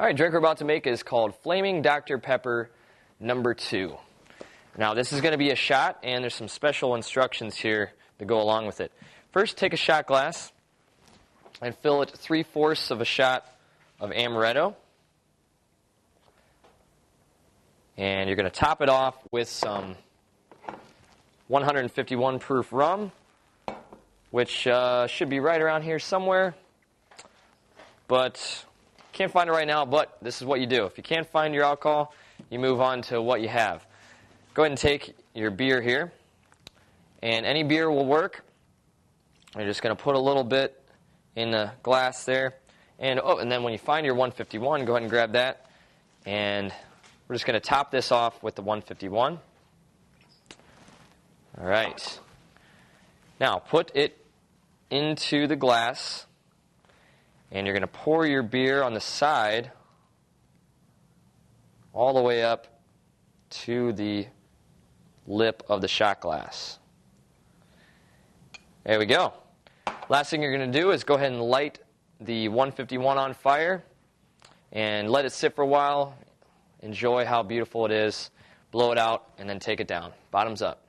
All right, drink we're about to make is called Flaming Dr. Pepper number 2. Now, this is going to be a shot, and there's some special instructions here that go along with it. First, take a shot glass and fill it 3/4 of a shot of amaretto. And you're going to top it off with some 151 proof rum, which should be right around here somewhere. But can't find it right now, but this is what you do. If you can't find your alcohol, you move on to what you have. Go ahead and take your beer here, and any beer will work. You're just going to put a little bit in the glass there. And then when you find your 151, go ahead and grab that. And we're just going to top this off with the 151. All right. Now, put it into the glass. And you're going to pour your beer on the side all the way up to the lip of the shot glass. There we go. Last thing you're going to do is go ahead and light the 151 on fire and let it sit for a while. Enjoy how beautiful it is. Blow it out and then take it down. Bottoms up.